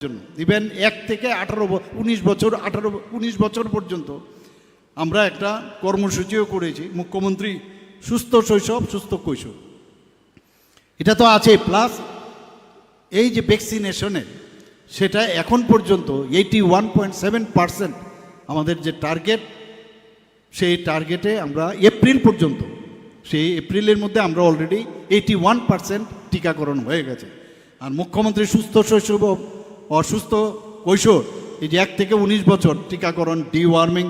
জন্য ইভেন 1 থেকে 19 বছর 19 বছর পর্যন্ত আমরা একটা কর্মসূচিও করেছি, মুখ্যমন্ত্রী সুস্থ শৈশব সুস্থ কৈশোর, এটা তো আছে। প্লাস এই যে ভ্যাকসিনেশনের সেটা এখন পর্যন্ত 81.7% আমাদের যে টার্গেট, সেই টার্গেটে আমরা এপ্রিল পর্যন্ত, সেই এপ্রিলের মধ্যে আমরা অলরেডি 81% টিকাকরণ হয়ে গেছে। আর মুখ্যমন্ত্রী সুস্থ শৈশব অসুস্থ কৈশোর, এই যে 1 থেকে 19 বছর টিকাকরণ, ডিওয়ার্মিং,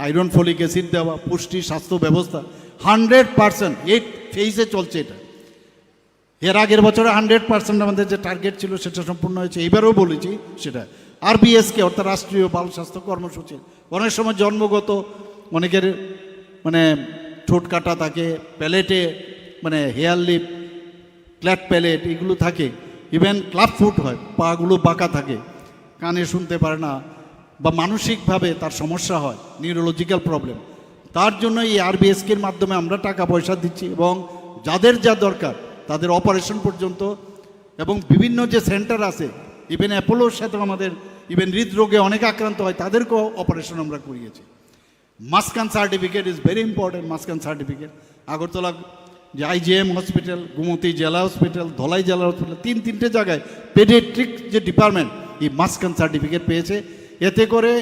আয়রন ফলিক অ্যাসিড দেওয়া, পুষ্টি স্বাস্থ্য ব্যবস্থা 100% এই ফেজে চলছে। এটা এর আগের বছরে 100% আমাদের যে টার্গেট ছিল সেটা সম্পূর্ণ হয়েছে। এইবারও বলেছি সেটা RBSK অর্থাৎ রাষ্ট্রীয় বাল স্বাস্থ্য কর্মসূচি। অনেক সময় জন্মগত অনেকের মানে ঠোঁট কাটা থাকে, প্যালেটে মানে হেয়ার লিপ, ক্ল্যাট প্যালেট এগুলো থাকে, ইভেন ক্লাব ফুট হয়, পাগুলো বাঁকা থাকে, কানে শুনতে পারে না, বা মানসিকভাবে তার সমস্যা হয়, নিউরোলজিক্যাল প্রবলেম। তার জন্য এই RBSKর মাধ্যমে আমরা টাকা পয়সা দিচ্ছি এবং যাদের যা দরকার তাদের অপারেশন পর্যন্ত, এবং বিভিন্ন যে সেন্টার আছে, ইভেন অ্যাপোলোর সাথে আমাদের ইভেন হৃদরোগে অনেক আক্রান্ত হয় তাদেরকেও অপারেশন আমরা করিয়েছি। Muskan certificate is very important. Muskan certificate Agartala যে IGM হসপিটাল, গুমতি জেলা হসপিটাল, ধলাই জেলা হসপিটাল, তিনটে জায়গায় পেডিয়াট্রিক যে ডিপার্টমেন্ট এই মাসকান সার্টিফিকেট পেয়েছে। এতে করে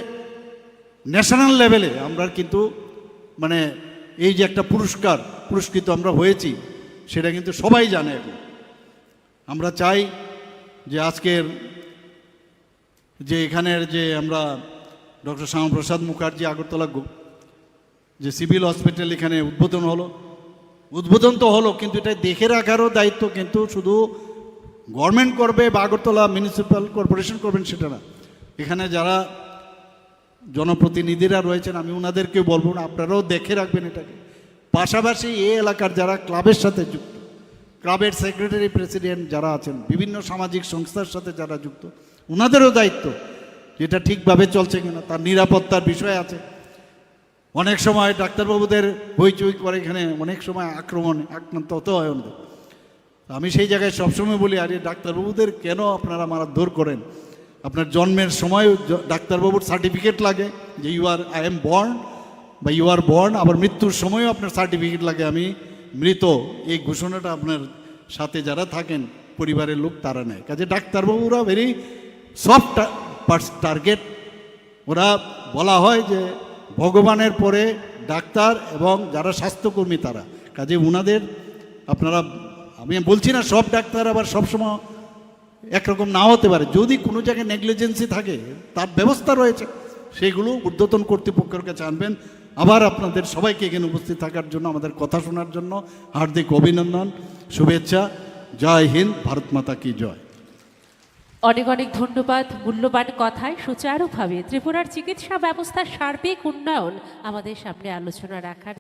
ন্যাশনাল লেভেলে আমরা কিন্তু মানে এই যে একটা পুরস্কৃত আমরা হয়েছি সেটা কিন্তু সবাই জানে। এখন আমরা চাই যে আজকের যে এখানের যে আমরা ডক্টর শ্যামাপ্রসাদ মুখার্জি আগরতলা যে সিভিল হসপিটাল এখানে উদ্বোধন তো হলো, কিন্তু এটা দেখে রাখারও দায়িত্ব কিন্তু শুধু গভর্নমেন্ট করবে বা আগরতলা মিউনিসিপ্যাল কর্পোরেশন করবেন সেটা না। এখানে যারা জনপ্রতিনিধিরা রয়েছেন আমি ওনাদেরকেও বলবো না, আপনারাও দেখে রাখবেন এটাকে। পাশাপাশি এই এলাকার যারা ক্লাবের সাথে যুক্ত, ক্লাবের সেক্রেটারি প্রেসিডেন্ট যারা আছেন, বিভিন্ন সামাজিক সংস্থার সাথে যারা যুক্ত, ওনাদেরও দায়িত্ব যেটা ঠিকভাবে চলছে কিনা, তার নিরাপত্তার বিষয় আছে। অনেক সময় ডাক্তারবাবুদের হইচই করে, এখানে অনেক সময় আক্রান্ত হতে হয় ওদের। আমি সেই জায়গায় সবসময় বলি, আরে ডাক্তারবাবুদের কেন আপনারা মারধর করেন? আপনার জন্মের সময় ডাক্তারবাবুর সার্টিফিকেট লাগে যে আই এম বর্ন বা ইউ আর বর্ন, আবার মৃত্যুর সময়ও আপনার সার্টিফিকেট লাগে আমি মৃত। এই ঘোষণাটা আপনার সাথে যারা থাকেন পরিবারের লোক তারা নেয়। কাজে ডাক্তারবাবুরা ভেরি সফট টার্গেট। ওরা বলা হয় যে ভগবানের পরে ডাক্তার এবং যারা স্বাস্থ্যকর্মী তারা। কাজে ওনাদের আপনারা, আমি বলছি না সব ডাক্তার আবার সবসময় একরকম নাও হতে পারে, যদি কোনো জায়গায় নেগলিজেন্সি থাকে তার ব্যবস্থা রয়েছে, সেগুলো ঊর্ধ্বতন কর্তৃপক্ষের কাছে আনবেন। আবার আপনাদের সবাইকে এখানে উপস্থিত থাকার জন্য, আমাদের কথা শোনার জন্য হার্দিক অভিনন্দন, শুভেচ্ছা। জয় হিন্দ, ভারত মাতা কি জয়। অনেক অনেক ধন্যবাদ মূল্যবান কথায়। সুচারুভাবে ত্রিপুরার চিকিৎসা ব্যবস্থার সার্বিক উন্নয়ন আমাদের সামনে আলোচনা রাখার